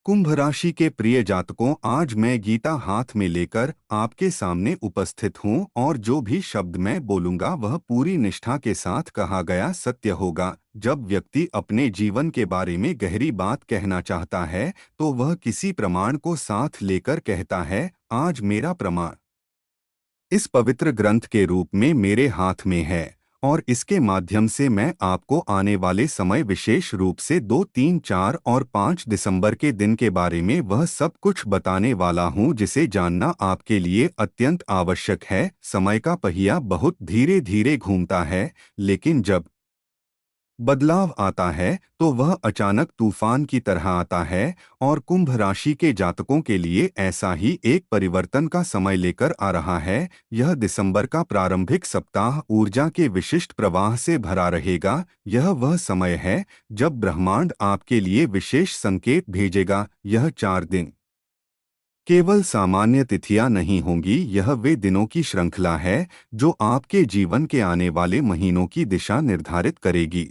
कुंभ राशि के प्रिय जातकों, आज मैं गीता हाथ में लेकर आपके सामने उपस्थित हूँ और जो भी शब्द मैं बोलूँगा वह पूरी निष्ठा के साथ कहा गया सत्य होगा। जब व्यक्ति अपने जीवन के बारे में गहरी बात कहना चाहता है तो वह किसी प्रमाण को साथ लेकर कहता है, आज मेरा प्रमाण इस पवित्र ग्रंथ के रूप में मेरे हाथ में है और इसके माध्यम से मैं आपको आने वाले समय, विशेष रूप से 2, 3, 4 और 5 दिसंबर के दिन के बारे में वह सब कुछ बताने वाला हूं जिसे जानना आपके लिए अत्यंत आवश्यक है। समय का पहिया बहुत धीरे धीरे घूमता है, लेकिन जब बदलाव आता है तो वह अचानक तूफान की तरह आता है और कुंभ राशि के जातकों के लिए ऐसा ही एक परिवर्तन का समय लेकर आ रहा है। यह दिसंबर का प्रारंभिक सप्ताह ऊर्जा के विशिष्ट प्रवाह से भरा रहेगा। यह वह समय है जब ब्रह्मांड आपके लिए विशेष संकेत भेजेगा। यह 4 दिन केवल सामान्य तिथियां नहीं होंगी, यह वे दिनों की श्रृंखला है जो आपके जीवन के आने वाले महीनों की दिशा निर्धारित करेगी।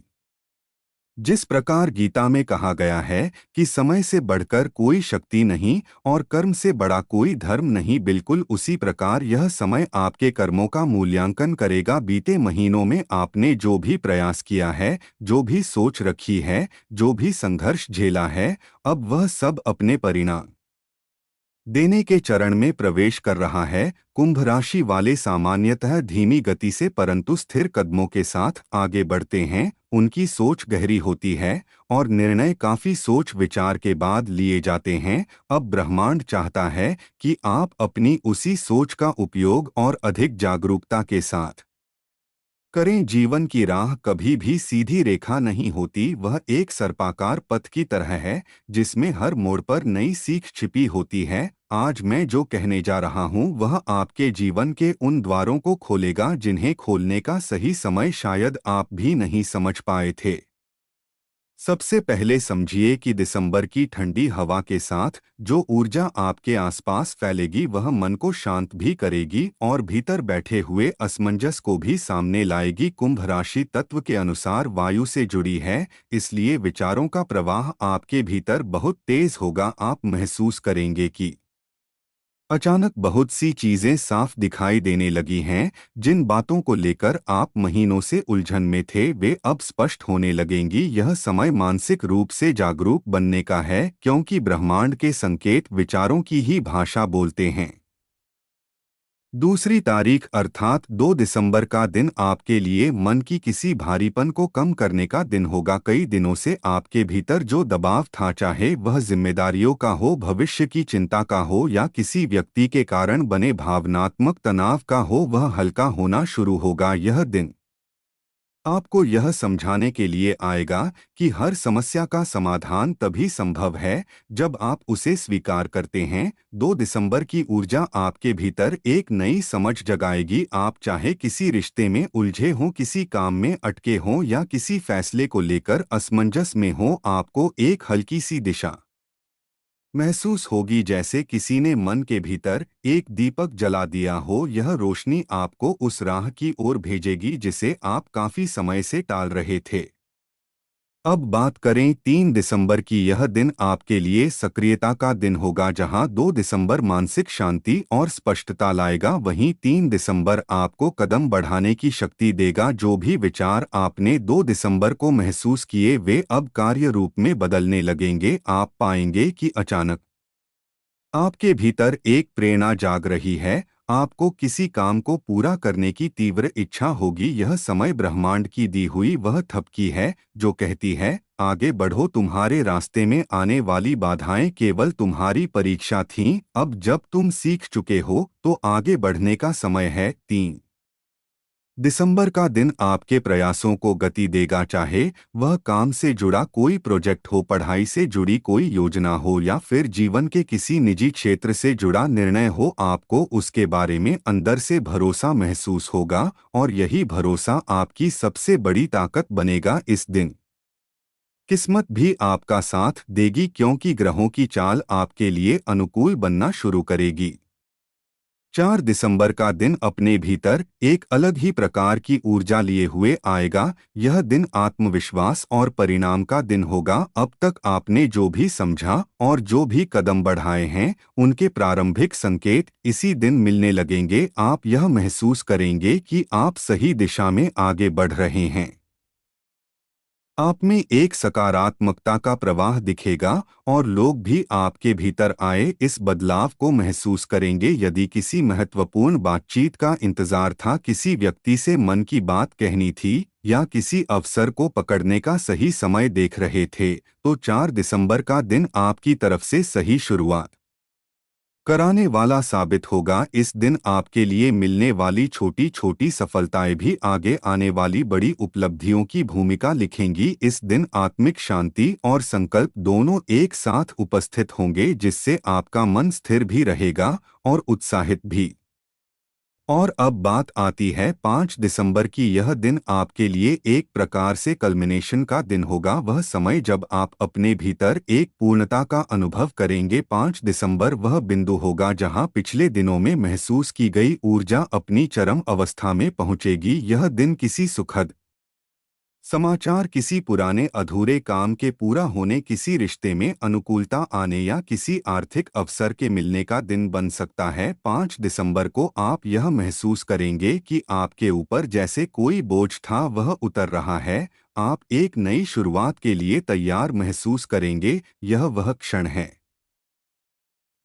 जिस प्रकार गीता में कहा गया है कि समय से बढ़कर कोई शक्ति नहीं और कर्म से बड़ा कोई धर्म नहीं, बिल्कुल उसी प्रकार यह समय आपके कर्मों का मूल्यांकन करेगा। बीते महीनों में आपने जो भी प्रयास किया है, जो भी सोच रखी है, जो भी संघर्ष झेला है, अब वह सब अपने परिणाम देने के चरण में प्रवेश कर रहा है। कुंभ राशि वाले सामान्यतः धीमी गति से परंतु स्थिर कदमों के साथ आगे बढ़ते हैं। उनकी सोच गहरी होती है और निर्णय काफी सोच विचार के बाद लिए जाते हैं। अब ब्रह्मांड चाहता है कि आप अपनी उसी सोच का उपयोग और अधिक जागरूकता के साथ करें। जीवन की राह कभी भी सीधी रेखा नहीं होती, वह एक सर्पाकार पथ की तरह है जिसमें हर मोड़ पर नई सीख छिपी होती है। आज मैं जो कहने जा रहा हूँ वह आपके जीवन के उन द्वारों को खोलेगा जिन्हें खोलने का सही समय शायद आप भी नहीं समझ पाए थे। सबसे पहले समझिए कि दिसंबर की ठंडी हवा के साथ जो ऊर्जा आपके आसपास फैलेगी वह मन को शांत भी करेगी और भीतर बैठे हुए असमंजस को भी सामने लाएगी। कुंभ राशि तत्व के अनुसार वायु से जुड़ी है, इसलिए विचारों का प्रवाह आपके भीतर बहुत तेज होगा। आप महसूस करेंगे कि अचानक बहुत सी चीजें साफ दिखाई देने लगी हैं। जिन बातों को लेकर आप महीनों से उलझन में थे वे अब स्पष्ट होने लगेंगी। यह समय मानसिक रूप से जागरूक बनने का है क्योंकि ब्रह्मांड के संकेत विचारों की ही भाषा बोलते हैं। दूसरी तारीख अर्थात 2 दिसंबर का दिन आपके लिए मन की किसी भारीपन को कम करने का दिन होगा। कई दिनों से आपके भीतर जो दबाव था, चाहे वह जिम्मेदारियों का हो, भविष्य की चिंता का हो या किसी व्यक्ति के कारण बने भावनात्मक तनाव का हो, वह हल्का होना शुरू होगा। यह दिन आपको यह समझाने के लिए आएगा कि हर समस्या का समाधान तभी संभव है जब आप उसे स्वीकार करते हैं। 2 दिसंबर की ऊर्जा आपके भीतर एक नई समझ जगाएगी। आप चाहे किसी रिश्ते में उलझे हों, किसी काम में अटके हों या किसी फैसले को लेकर असमंजस में हों, आपको एक हल्की सी दिशा महसूस होगी, जैसे किसी ने मन के भीतर एक दीपक जला दिया हो। यह रोशनी आपको उस राह की ओर भेजेगी जिसे आप काफी समय से टाल रहे थे। अब बात करें 3 दिसंबर की। यह दिन आपके लिए सक्रियता का दिन होगा। जहां 2 दिसंबर मानसिक शांति और स्पष्टता लाएगा, वहीं 3 दिसंबर आपको कदम बढ़ाने की शक्ति देगा। जो भी विचार आपने 2 दिसंबर को महसूस किए वे अब कार्य रूप में बदलने लगेंगे। आप पाएंगे कि अचानक आपके भीतर एक प्रेरणा जाग रही है, आपको किसी काम को पूरा करने की तीव्र इच्छा होगी। यह समय ब्रह्मांड की दी हुई वह थपकी है जो कहती है, आगे बढ़ो। तुम्हारे रास्ते में आने वाली बाधाएं केवल तुम्हारी परीक्षा थीं, अब जब तुम सीख चुके हो तो आगे बढ़ने का समय है। 3 दिसंबर का दिन आपके प्रयासों को गति देगा, चाहे वह काम से जुड़ा कोई प्रोजेक्ट हो, पढ़ाई से जुड़ी कोई योजना हो या फिर जीवन के किसी निजी क्षेत्र से जुड़ा निर्णय हो। आपको उसके बारे में अंदर से भरोसा महसूस होगा और यही भरोसा आपकी सबसे बड़ी ताकत बनेगा। इस दिन किस्मत भी आपका साथ देगी क्योंकि ग्रहों की चाल आपके लिए अनुकूल बनना शुरू करेगी। 4 दिसंबर का दिन अपने भीतर एक अलग ही प्रकार की ऊर्जा लिए हुए आएगा। यह दिन आत्मविश्वास और परिणाम का दिन होगा। अब तक आपने जो भी समझा और जो भी कदम बढ़ाए हैं, उनके प्रारंभिक संकेत इसी दिन मिलने लगेंगे। आप यह महसूस करेंगे कि आप सही दिशा में आगे बढ़ रहे हैं। आप में एक सकारात्मकता का प्रवाह दिखेगा और लोग भी आपके भीतर आए इस बदलाव को महसूस करेंगे। यदि किसी महत्वपूर्ण बातचीत का इंतजार था, किसी व्यक्ति से मन की बात कहनी थी या किसी अवसर को पकड़ने का सही समय देख रहे थे, तो 4 दिसंबर का दिन आपकी तरफ से सही शुरुआत कराने वाला साबित होगा। इस दिन आपके लिए मिलने वाली छोटी छोटी सफलताएं भी आगे आने वाली बड़ी उपलब्धियों की भूमिका लिखेंगी। इस दिन आत्मिक शांति और संकल्प दोनों एक साथ उपस्थित होंगे, जिससे आपका मन स्थिर भी रहेगा और उत्साहित भी। और अब बात आती है 5 दिसंबर की। यह दिन आपके लिए एक प्रकार से कल्मिनेशन का दिन होगा, वह समय जब आप अपने भीतर एक पूर्णता का अनुभव करेंगे। 5 दिसंबर वह बिंदु होगा जहां पिछले दिनों में महसूस की गई ऊर्जा अपनी चरम अवस्था में पहुंचेगी। यह दिन किसी सुखद समाचार, किसी पुराने अधूरे काम के पूरा होने, किसी रिश्ते में अनुकूलता आने या किसी आर्थिक अवसर के मिलने का दिन बन सकता है। 5 दिसंबर को आप यह महसूस करेंगे कि आपके ऊपर जैसे कोई बोझ था वह उतर रहा है। आप एक नई शुरुआत के लिए तैयार महसूस करेंगे। यह वह क्षण है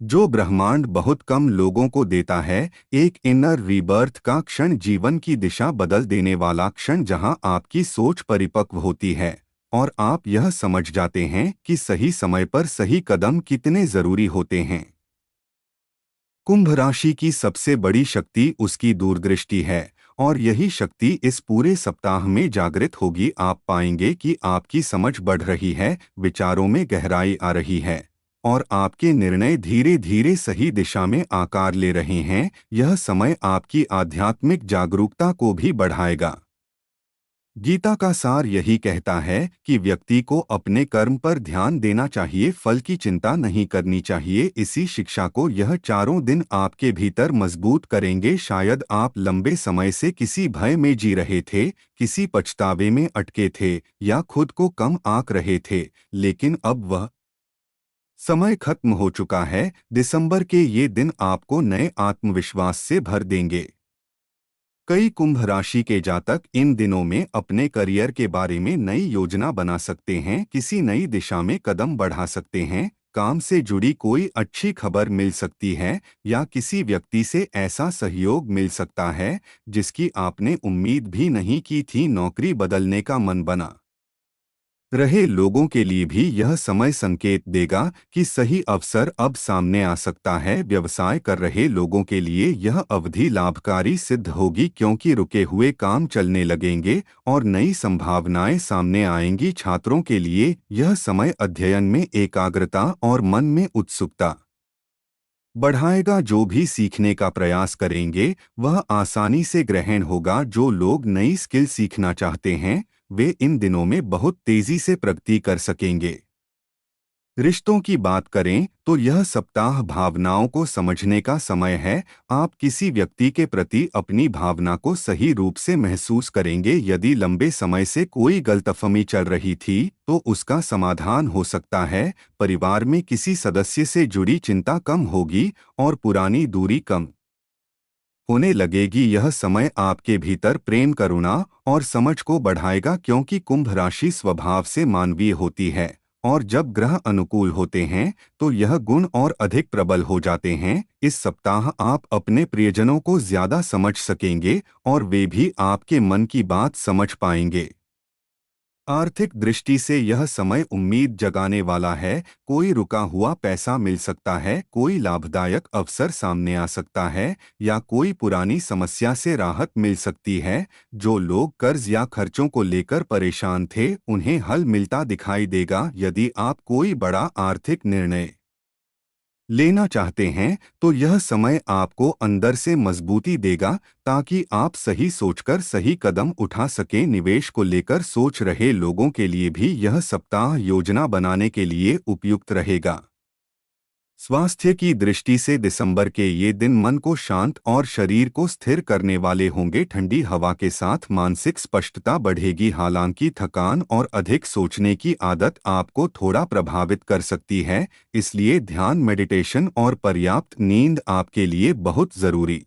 जो ब्रह्मांड बहुत कम लोगों को देता है, एक इनर रीबर्थ का क्षण, जीवन की दिशा बदल देने वाला क्षण जहां आपकी सोच परिपक्व होती है और आप यह समझ जाते हैं कि सही समय पर सही कदम कितने जरूरी होते हैं। कुंभ राशि की सबसे बड़ी शक्ति उसकी दूरदृष्टि है और यही शक्ति इस पूरे सप्ताह में जागृत होगी। आप पाएंगे कि आपकी समझ बढ़ रही है, विचारों में गहराई आ रही है और आपके निर्णय धीरे धीरे सही दिशा में आकार ले रहे हैं। यह समय आपकी आध्यात्मिक जागरूकता को भी बढ़ाएगा। गीता का सार यही कहता है कि व्यक्ति को अपने कर्म पर ध्यान देना चाहिए, फल की चिंता नहीं करनी चाहिए। इसी शिक्षा को यह चारों दिन आपके भीतर मजबूत करेंगे। शायद आप लंबे समय से किसी भय में जी रहे थे, किसी पछतावे में अटके थे या खुद को कम आंक रहे थे, लेकिन अब वह समय खत्म हो चुका है। दिसंबर के ये दिन आपको नए आत्मविश्वास से भर देंगे। कई कुंभ राशि के जातक इन दिनों में अपने करियर के बारे में नई योजना बना सकते हैं, किसी नई दिशा में कदम बढ़ा सकते हैं, काम से जुड़ी कोई अच्छी खबर मिल सकती है या किसी व्यक्ति से ऐसा सहयोग मिल सकता है जिसकी आपने उम्मीद भी नहीं की थी। नौकरी बदलने का मन बना रहे लोगों के लिए भी यह समय संकेत देगा कि सही अवसर अब सामने आ सकता है। व्यवसाय कर रहे लोगों के लिए यह अवधि लाभकारी सिद्ध होगी, क्योंकि रुके हुए काम चलने लगेंगे और नई संभावनाएं सामने आएंगी। छात्रों के लिए यह समय अध्ययन में एकाग्रता और मन में उत्सुकता बढ़ाएगा। जो भी सीखने का प्रयास करेंगे वह आसानी से ग्रहण होगा। जो लोग नई स्किल सीखना चाहते हैं वे इन दिनों में बहुत तेजी से प्रगति कर सकेंगे। रिश्तों की बात करें तो यह सप्ताह भावनाओं को समझने का समय है। आप किसी व्यक्ति के प्रति अपनी भावना को सही रूप से महसूस करेंगे। यदि लंबे समय से कोई गलतफहमी चल रही थी तो उसका समाधान हो सकता है। परिवार में किसी सदस्य से जुड़ी चिंता कम होगी और पुरानी दूरी कम होने लगेगी। यह समय आपके भीतर प्रेम, करुणा और समझ को बढ़ाएगा, क्योंकि कुंभ राशि स्वभाव से मानवीय होती है और जब ग्रह अनुकूल होते हैं तो यह गुण और अधिक प्रबल हो जाते हैं। इस सप्ताह आप अपने प्रियजनों को ज्यादा समझ सकेंगे और वे भी आपके मन की बात समझ पाएंगे। आर्थिक दृष्टि से यह समय उम्मीद जगाने वाला है। कोई रुका हुआ पैसा मिल सकता है, कोई लाभदायक अवसर सामने आ सकता है या कोई पुरानी समस्या से राहत मिल सकती है। जो लोग कर्ज या खर्चों को लेकर परेशान थे उन्हें हल मिलता दिखाई देगा। यदि आप कोई बड़ा आर्थिक निर्णय लेना चाहते हैं तो यह समय आपको अंदर से मजबूती देगा, ताकि आप सही सोचकर सही कदम उठा सकें। निवेश को लेकर सोच रहे लोगों के लिए भी यह सप्ताह योजना बनाने के लिए उपयुक्त रहेगा। स्वास्थ्य की दृष्टि से दिसंबर के ये दिन मन को शांत और शरीर को स्थिर करने वाले होंगे। ठंडी हवा के साथ मानसिक स्पष्टता बढ़ेगी। हालांकि थकान और अधिक सोचने की आदत आपको थोड़ा प्रभावित कर सकती है, इसलिए ध्यान, मेडिटेशन और पर्याप्त नींद आपके लिए बहुत जरूरी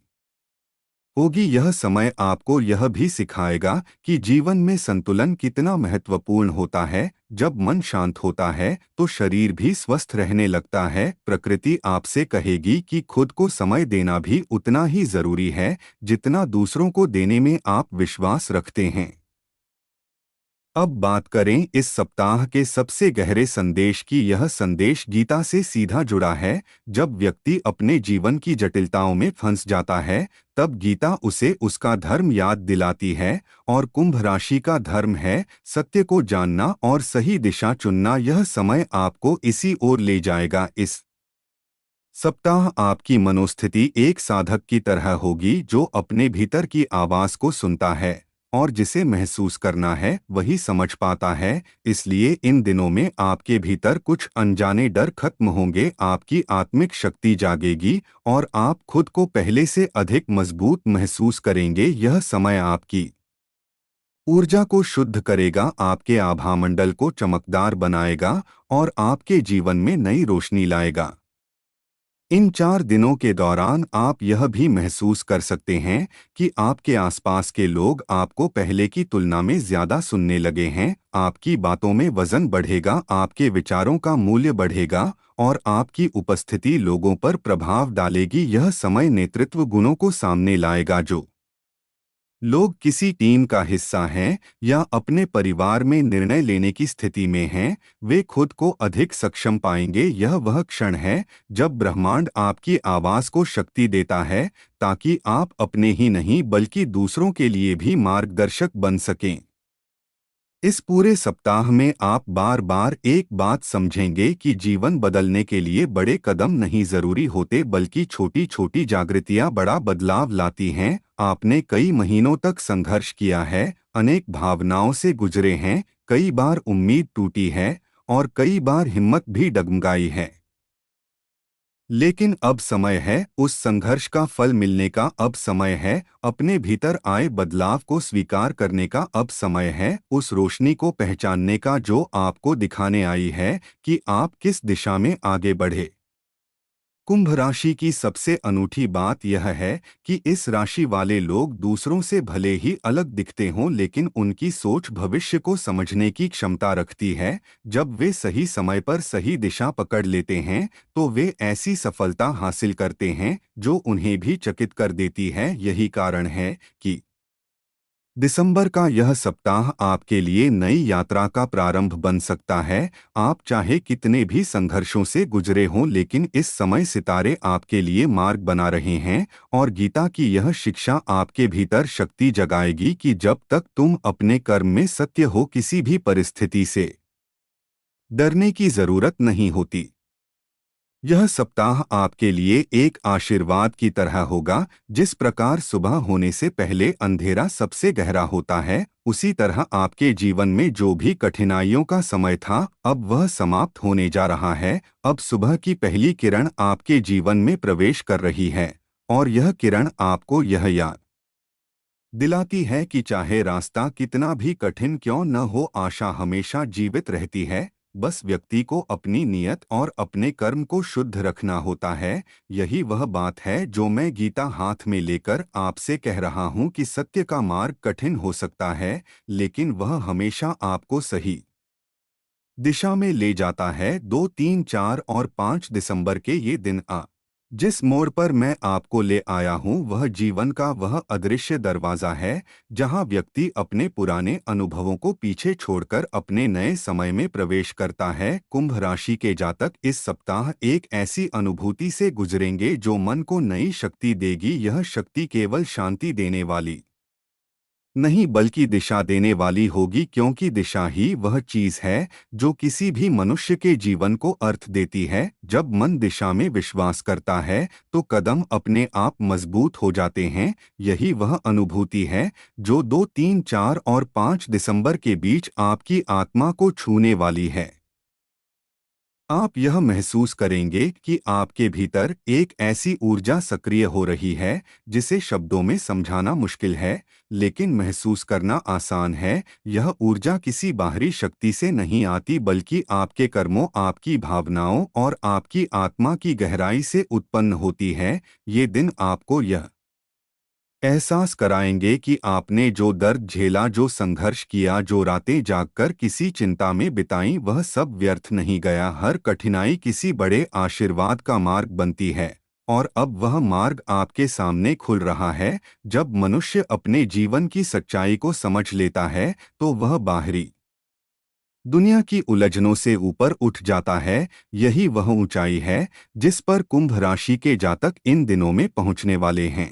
होगी। यह समय आपको यह भी सिखाएगा कि जीवन में संतुलन कितना महत्वपूर्ण होता है। जब मन शांत होता है तो शरीर भी स्वस्थ रहने लगता है। प्रकृति आपसे कहेगी कि खुद को समय देना भी उतना ही जरूरी है जितना दूसरों को देने में आप विश्वास रखते हैं। अब बात करें इस सप्ताह के सबसे गहरे संदेश की। यह संदेश गीता से सीधा जुड़ा है। जब व्यक्ति अपने जीवन की जटिलताओं में फंस जाता है, तब गीता उसे उसका धर्म याद दिलाती है। और कुंभ राशि का धर्म है सत्य को जानना और सही दिशा चुनना। यह समय आपको इसी ओर ले जाएगा। इस सप्ताह आपकी मनोस्थिति एक साधक की तरह होगी जो अपने भीतर की आवाज को सुनता है और जिसे महसूस करना है वही समझ पाता है। इसलिए इन दिनों में आपके भीतर कुछ अनजाने डर खत्म होंगे, आपकी आत्मिक शक्ति जागेगी और आप खुद को पहले से अधिक मजबूत महसूस करेंगे। यह समय आपकी ऊर्जा को शुद्ध करेगा, आपके आभामंडल को चमकदार बनाएगा और आपके जीवन में नई रोशनी लाएगा। इन 4 दिनों के दौरान आप यह भी महसूस कर सकते हैं कि आपके आसपास के लोग आपको पहले की तुलना में ज्यादा सुनने लगे हैं। आपकी बातों में वजन बढ़ेगा, आपके विचारों का मूल्य बढ़ेगा और आपकी उपस्थिति लोगों पर प्रभाव डालेगी। यह समय नेतृत्व गुणों को सामने लाएगा। जो लोग किसी टीम का हिस्सा हैं या अपने परिवार में निर्णय लेने की स्थिति में हैं, वे खुद को अधिक सक्षम पाएंगे। यह वह क्षण है जब ब्रह्मांड आपकी आवाज को शक्ति देता है ताकि आप अपने ही नहीं बल्कि दूसरों के लिए भी मार्गदर्शक बन सकें। इस पूरे सप्ताह में आप बार बार एक बात समझेंगे कि जीवन बदलने के लिए बड़े कदम नहीं जरूरी होते बल्कि छोटी छोटी जागृतियां बड़ा बदलाव लाती हैं। आपने कई महीनों तक संघर्ष किया है, अनेक भावनाओं से गुजरे हैं, कई बार उम्मीद टूटी है और कई बार हिम्मत भी डगमगाई है। लेकिन अब समय है उस संघर्ष का फल मिलने का। अब समय है अपने भीतर आए बदलाव को स्वीकार करने का। अब समय है उस रोशनी को पहचानने का जो आपको दिखाने आई है कि आप किस दिशा में आगे बढ़े। कुंभ राशि की सबसे अनूठी बात यह है कि इस राशि वाले लोग दूसरों से भले ही अलग दिखते हों, लेकिन उनकी सोच भविष्य को समझने की क्षमता रखती है। जब वे सही समय पर सही दिशा पकड़ लेते हैं तो वे ऐसी सफलता हासिल करते हैं जो उन्हें भी चकित कर देती है। यही कारण है कि दिसंबर का यह सप्ताह आपके लिए नई यात्रा का प्रारंभ बन सकता है। आप चाहे कितने भी संघर्षों से गुजरे हों, लेकिन इस समय सितारे आपके लिए मार्ग बना रहे हैं और गीता की यह शिक्षा आपके भीतर शक्ति जगाएगी कि जब तक तुम अपने कर्म में सत्य हो, किसी भी परिस्थिति से डरने की जरूरत नहीं होती। यह सप्ताह आपके लिए एक आशीर्वाद की तरह होगा। जिस प्रकार सुबह होने से पहले अंधेरा सबसे गहरा होता है, उसी तरह आपके जीवन में जो भी कठिनाइयों का समय था, अब वह समाप्त होने जा रहा है। अब सुबह की पहली किरण आपके जीवन में प्रवेश कर रही है और यह किरण आपको यह याद दिलाती है कि चाहे रास्ता कितना भी कठिन क्यों न हो, आशा हमेशा जीवित रहती है। बस व्यक्ति को अपनी नियत और अपने कर्म को शुद्ध रखना होता है। यही वह बात है जो मैं गीता हाथ में लेकर आपसे कह रहा हूँ कि सत्य का मार्ग कठिन हो सकता है, लेकिन वह हमेशा आपको सही दिशा में ले जाता है। 2, 3, 4 और 5 दिसंबर के ये दिन जिस मोड़ पर मैं आपको ले आया हूँ वह जीवन का वह अदृश्य दरवाजा है जहाँ व्यक्ति अपने पुराने अनुभवों को पीछे छोड़कर अपने नए समय में प्रवेश करता है। कुंभ राशि के जातक इस सप्ताह एक ऐसी अनुभूति से गुजरेंगे जो मन को नई शक्ति देगी। यह शक्ति केवल शांति देने वाली नहीं बल्कि दिशा देने वाली होगी, क्योंकि दिशा ही वह चीज है जो किसी भी मनुष्य के जीवन को अर्थ देती है। जब मन दिशा में विश्वास करता है तो कदम अपने आप मजबूत हो जाते हैं। यही वह अनुभूति है जो 2, 3, 4 और 5 दिसंबर के बीच आपकी आत्मा को छूने वाली है। आप यह महसूस करेंगे कि आपके भीतर एक ऐसी ऊर्जा सक्रिय हो रही है जिसे शब्दों में समझाना मुश्किल है, लेकिन महसूस करना आसान है। यह ऊर्जा किसी बाहरी शक्ति से नहीं आती बल्कि आपके कर्मों, आपकी भावनाओं और आपकी आत्मा की गहराई से उत्पन्न होती है। ये दिन आपको यह एहसास कराएंगे कि आपने जो दर्द झेला, जो संघर्ष किया, जो रातें जागकर किसी चिंता में बिताई, वह सब व्यर्थ नहीं गया। हर कठिनाई किसी बड़े आशीर्वाद का मार्ग बनती है और अब वह मार्ग आपके सामने खुल रहा है। जब मनुष्य अपने जीवन की सच्चाई को समझ लेता है तो वह बाहरी दुनिया की उलझनों से ऊपर उठ जाता है। यही वह ऊंचाई है जिस पर कुंभ राशि के जातक इन दिनों में पहुंचने वाले हैं।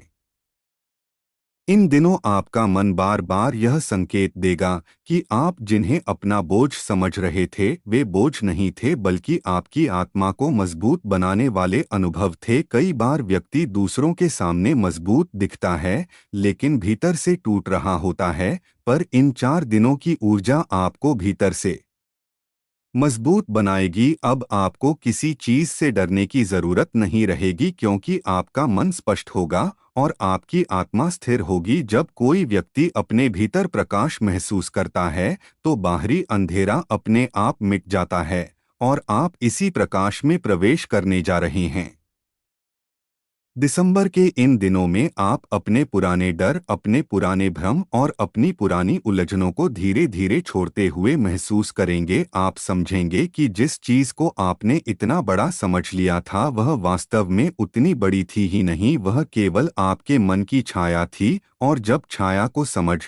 इन दिनों आपका मन बार बार यह संकेत देगा कि आप जिन्हें अपना बोझ समझ रहे थे वे बोझ नहीं थे बल्कि आपकी आत्मा को मजबूत बनाने वाले अनुभव थे। कई बार व्यक्ति दूसरों के सामने मजबूत दिखता है लेकिन भीतर से टूट रहा होता है, पर इन 4 दिनों की ऊर्जा आपको भीतर से मजबूत बनाएगी। अब आपको किसी चीज से डरने की जरूरत नहीं रहेगी क्योंकि आपका मन स्पष्ट होगा और आपकी आत्मा स्थिर होगी। जब कोई व्यक्ति अपने भीतर प्रकाश महसूस करता है तो बाहरी अंधेरा अपने आप मिट जाता है और आप इसी प्रकाश में प्रवेश करने जा रहे हैं। दिसंबर के इन दिनों में आप अपने पुराने डर, अपने पुराने भ्रम और अपनी पुरानी उलझनों को धीरे धीरे छोड़ते हुए महसूस करेंगे। आप समझेंगे कि जिस चीज को आपने इतना बड़ा समझ लिया था वह वास्तव में उतनी बड़ी थी ही नहीं, वह केवल आपके मन की छाया थी। और जब छाया को समझ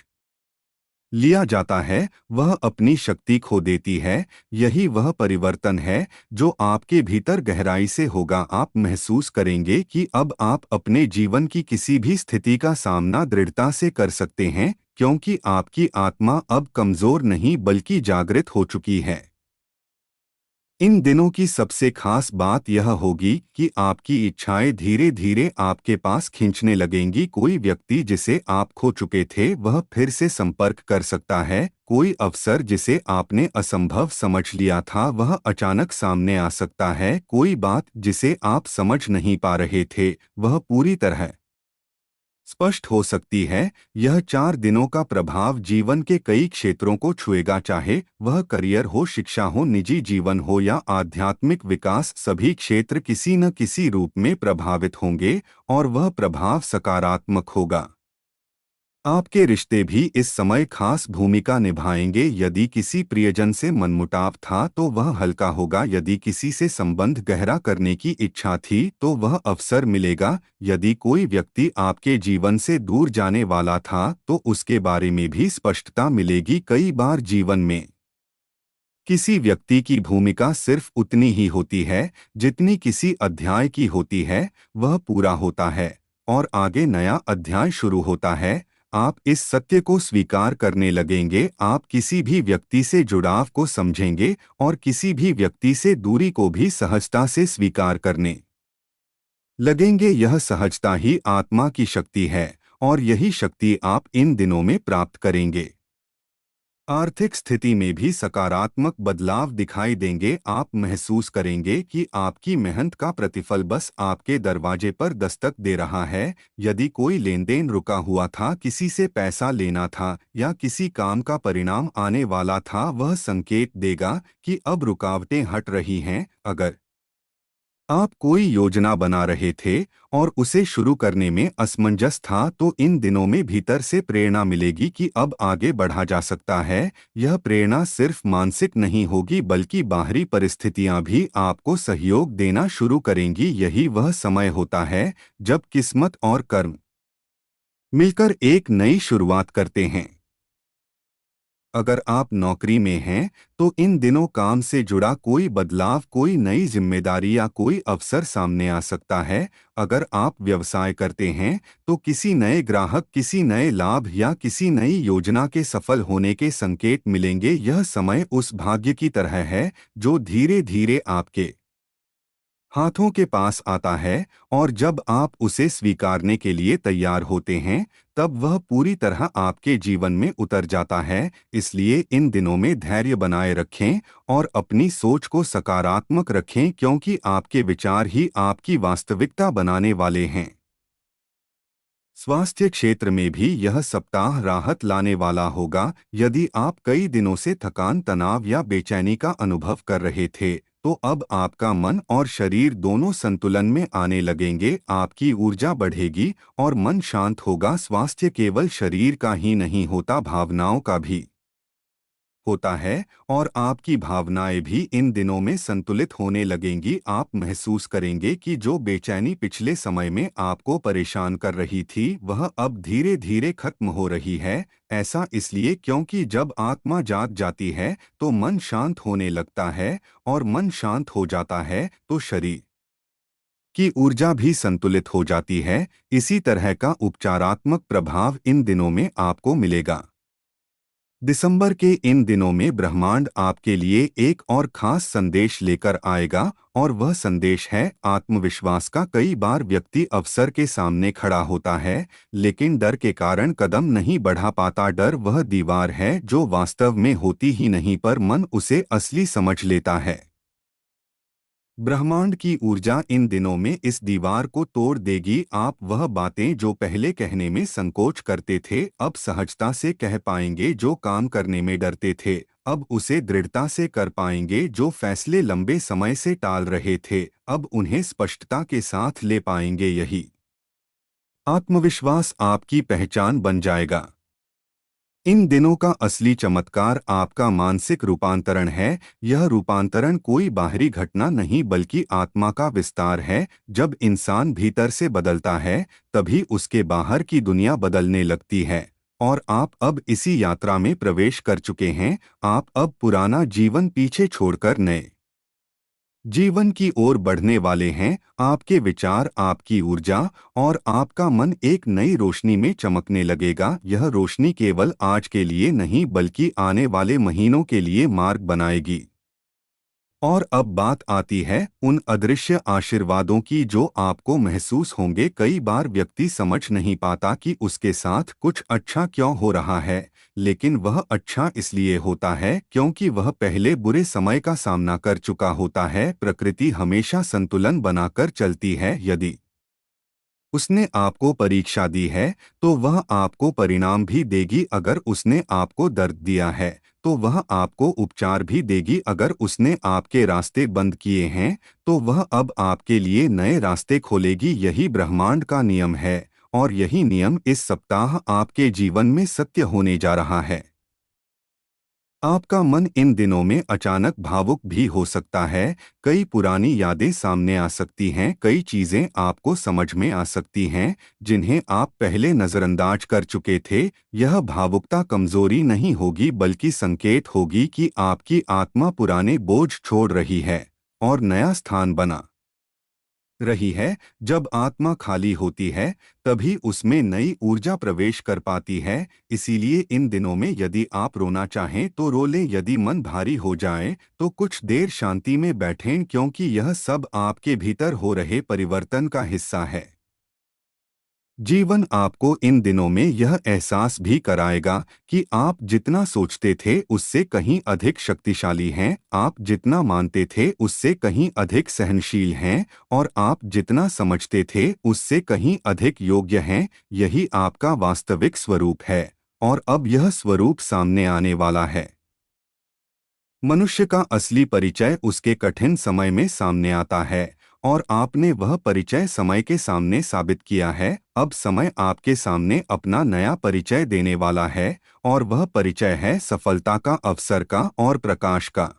लिया जाता है वह अपनी शक्ति खो देती है। यही वह परिवर्तन है जो आपके भीतर गहराई से होगा। आप महसूस करेंगे कि अब आप अपने जीवन की किसी भी स्थिति का सामना दृढ़ता से कर सकते हैं क्योंकि आपकी आत्मा अब कमजोर नहीं बल्कि जागृत हो चुकी है। इन दिनों की सबसे खास बात यह होगी कि आपकी इच्छाएं धीरे धीरे आपके पास खींचने लगेंगी। कोई व्यक्ति जिसे आप खो चुके थे वह फिर से संपर्क कर सकता है। कोई अवसर जिसे आपने असंभव समझ लिया था वह अचानक सामने आ सकता है। कोई बात जिसे आप समझ नहीं पा रहे थे वह पूरी तरह स्पष्ट हो सकती है। यह 4 दिनों का प्रभाव जीवन के कई क्षेत्रों को छुएगा, चाहे वह करियर हो, शिक्षा हो, निजी जीवन हो या आध्यात्मिक विकास। सभी क्षेत्र किसी न किसी रूप में प्रभावित होंगे और वह प्रभाव सकारात्मक होगा। आपके रिश्ते भी इस समय खास भूमिका निभाएंगे। यदि किसी प्रियजन से मनमुटाव था तो वह हल्का होगा। यदि किसी से संबंध गहरा करने की इच्छा थी तो वह अवसर मिलेगा। यदि कोई व्यक्ति आपके जीवन से दूर जाने वाला था तो उसके बारे में भी स्पष्टता मिलेगी। कई बार जीवन में किसी व्यक्ति की भूमिका सिर्फ उतनी ही होती है जितनी किसी अध्याय की होती है। वह पूरा होता है और आगे नया अध्याय शुरू होता है। आप इस सत्य को स्वीकार करने लगेंगे। आप किसी भी व्यक्ति से जुड़ाव को समझेंगे और किसी भी व्यक्ति से दूरी को भी सहजता से स्वीकार करने लगेंगे। यह सहजता ही आत्मा की शक्ति है और यही शक्ति आप इन दिनों में प्राप्त करेंगे। आर्थिक स्थिति में भी सकारात्मक बदलाव दिखाई देंगे। आप महसूस करेंगे कि आपकी मेहनत का प्रतिफल बस आपके दरवाजे पर दस्तक दे रहा है। यदि कोई लेनदेन रुका हुआ था, किसी से पैसा लेना था या किसी काम का परिणाम आने वाला था, वह संकेत देगा कि अब रुकावटें हट रही हैं। अगर आप कोई योजना बना रहे थे और उसे शुरू करने में असमंजस था तो इन दिनों में भीतर से प्रेरणा मिलेगी कि अब आगे बढ़ा जा सकता है। यह प्रेरणा सिर्फ मानसिक नहीं होगी बल्कि बाहरी परिस्थितियां भी आपको सहयोग देना शुरू करेंगी। यही वह समय होता है जब किस्मत और कर्म मिलकर एक नई शुरुआत करते हैं। अगर आप नौकरी में हैं तो इन दिनों काम से जुड़ा कोई बदलाव, कोई नई जिम्मेदारी या कोई अवसर सामने आ सकता है। अगर आप व्यवसाय करते हैं तो किसी नए ग्राहक, किसी नए लाभ या किसी नई योजना के सफल होने के संकेत मिलेंगे। यह समय उस भाग्य की तरह है जो धीरे धीरे आपके हाथों के पास आता है, और जब आप उसे स्वीकारने के लिए तैयार होते हैं, तब वह पूरी तरह आपके जीवन में उतर जाता है। इसलिए इन दिनों में धैर्य बनाए रखें और अपनी सोच को सकारात्मक रखें, क्योंकि आपके विचार ही आपकी वास्तविकता बनाने वाले हैं। स्वास्थ्य क्षेत्र में भी यह सप्ताह राहत लाने वाला होगा। यदि आप कई दिनों से थकान, तनाव या बेचैनी का अनुभव कर रहे थे, तो अब आपका मन और शरीर दोनों संतुलन में आने लगेंगे। आपकी ऊर्जा बढ़ेगी और मन शांत होगा। स्वास्थ्य केवल शरीर का ही नहीं होता, भावनाओं का भी होता है, और आपकी भावनाएं भी इन दिनों में संतुलित होने लगेंगी। आप महसूस करेंगे कि जो बेचैनी पिछले समय में आपको परेशान कर रही थी, वह अब धीरे धीरे खत्म हो रही है। ऐसा इसलिए क्योंकि जब आत्मा जाग जाती है तो मन शांत होने लगता है, और मन शांत हो जाता है तो शरीर की ऊर्जा भी संतुलित हो जाती है। इसी तरह का उपचारात्मक प्रभाव इन दिनों में आपको मिलेगा। दिसंबर के इन दिनों में ब्रह्मांड आपके लिए एक और खास संदेश लेकर आएगा, और वह संदेश है आत्मविश्वास का। कई बार व्यक्ति अवसर के सामने खड़ा होता है, लेकिन डर के कारण कदम नहीं बढ़ा पाता। डर वह दीवार है जो वास्तव में होती ही नहीं, पर मन उसे असली समझ लेता है। ब्रह्मांड की ऊर्जा इन दिनों में इस दीवार को तोड़ देगी। आप वह बातें जो पहले कहने में संकोच करते थे, अब सहजता से कह पाएंगे। जो काम करने में डरते थे, अब उसे दृढ़ता से कर पाएंगे। जो फैसले लंबे समय से टाल रहे थे, अब उन्हें स्पष्टता के साथ ले पाएंगे। यही आत्मविश्वास आपकी पहचान बन जाएगा। इन दिनों का असली चमत्कार आपका मानसिक रूपांतरण है। यह रूपांतरण कोई बाहरी घटना नहीं, बल्कि आत्मा का विस्तार है। जब इंसान भीतर से बदलता है, तभी उसके बाहर की दुनिया बदलने लगती है। और आप अब इसी यात्रा में प्रवेश कर चुके हैं। आप अब पुराना जीवन पीछे छोड़कर नए जीवन की ओर बढ़ने वाले हैं। आपके विचार, आपकी ऊर्जा और आपका मन एक नई रोशनी में चमकने लगेगा। यह रोशनी केवल आज के लिए नहीं, बल्कि आने वाले महीनों के लिए मार्ग बनाएगी। और अब बात आती है उन अदृश्य आशीर्वादों की जो आपको महसूस होंगे। कई बार व्यक्ति समझ नहीं पाता कि उसके साथ कुछ अच्छा क्यों हो रहा है, लेकिन वह अच्छा इसलिए होता है क्योंकि वह पहले बुरे समय का सामना कर चुका होता है। प्रकृति हमेशा संतुलन बनाकर चलती है। यदि उसने आपको परीक्षा दी है, तो वह आपको परिणाम भी देगी। अगर उसने आपको दर्द दिया है, तो वह आपको उपचार भी देगी। अगर उसने आपके रास्ते बंद किए हैं, तो वह अब आपके लिए नए रास्ते खोलेगी। यही ब्रह्मांड का नियम है, और यही नियम इस सप्ताह आपके जीवन में सत्य होने जा रहा है। आपका मन इन दिनों में अचानक भावुक भी हो सकता है। कई पुरानी यादें सामने आ सकती हैं। कई चीजें आपको समझ में आ सकती हैं जिन्हें आप पहले नजरअंदाज कर चुके थे। यह भावुकता कमजोरी नहीं होगी, बल्कि संकेत होगी कि आपकी आत्मा पुराने बोझ छोड़ रही है और नया स्थान बना रही है। जब आत्मा खाली होती है, तभी उसमें नई ऊर्जा प्रवेश कर पाती है। इसीलिए इन दिनों में यदि आप रोना चाहें तो रो लें। यदि मन भारी हो जाए तो कुछ देर शांति में बैठें, क्योंकि यह सब आपके भीतर हो रहे परिवर्तन का हिस्सा है। जीवन आपको इन दिनों में यह एहसास भी कराएगा कि आप जितना सोचते थे उससे कहीं अधिक शक्तिशाली हैं। आप जितना मानते थे उससे कहीं अधिक सहनशील हैं, और आप जितना समझते थे उससे कहीं अधिक योग्य हैं। यही आपका वास्तविक स्वरूप है, और अब यह स्वरूप सामने आने वाला है। मनुष्य का असली परिचय उसके कठिन समय में सामने आता है, और आपने वह परिचय समय के सामने साबित किया है। अब समय आपके सामने अपना नया परिचय देने वाला है, और वह परिचय है सफलता का, अवसर का और प्रकाश का।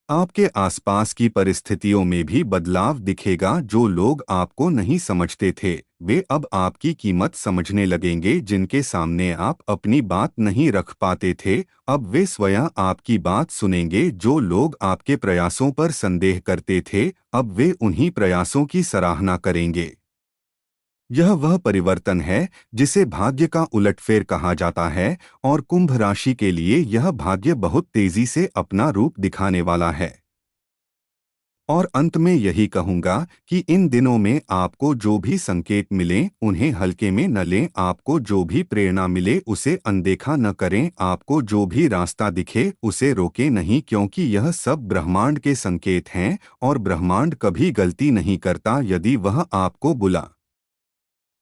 आपके आसपास की परिस्थितियों में भी बदलाव दिखेगा। जो लोग आपको नहीं समझते थे, वे अब आपकी कीमत समझने लगेंगे। जिनके सामने आप अपनी बात नहीं रख पाते थे, अब वे स्वयं आपकी बात सुनेंगे। जो लोग आपके प्रयासों पर संदेह करते थे, अब वे उन्हीं प्रयासों की सराहना करेंगे। यह वह परिवर्तन है जिसे भाग्य का उलटफेर कहा जाता है, और कुंभ राशि के लिए यह भाग्य बहुत तेजी से अपना रूप दिखाने वाला है। और अंत में यही कहूंगा कि इन दिनों में आपको जो भी संकेत मिलें उन्हें हल्के में न लें। आपको जो भी प्रेरणा मिले उसे अनदेखा न करें। आपको जो भी रास्ता दिखे उसे रोकें नहीं, क्योंकि यह सब ब्रह्मांड के संकेत हैं और ब्रह्मांड कभी गलती नहीं करता। यदि वह आपको बुला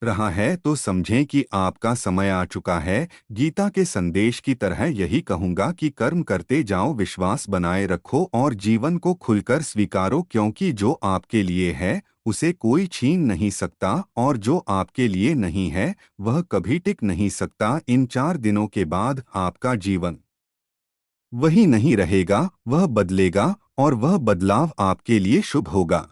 रहा है तो समझें कि आपका समय आ चुका है। गीता के संदेश की तरह यही कहूंगा कि कर्म करते जाओ, विश्वास बनाए रखो और जीवन को खुलकर स्वीकारो, क्योंकि जो आपके लिए है उसे कोई छीन नहीं सकता और जो आपके लिए नहीं है वह कभी टिक नहीं सकता। इन 4 दिनों के बाद आपका जीवन वही नहीं रहेगा, वह बदलेगा और वह बदलाव आपके लिए शुभ होगा।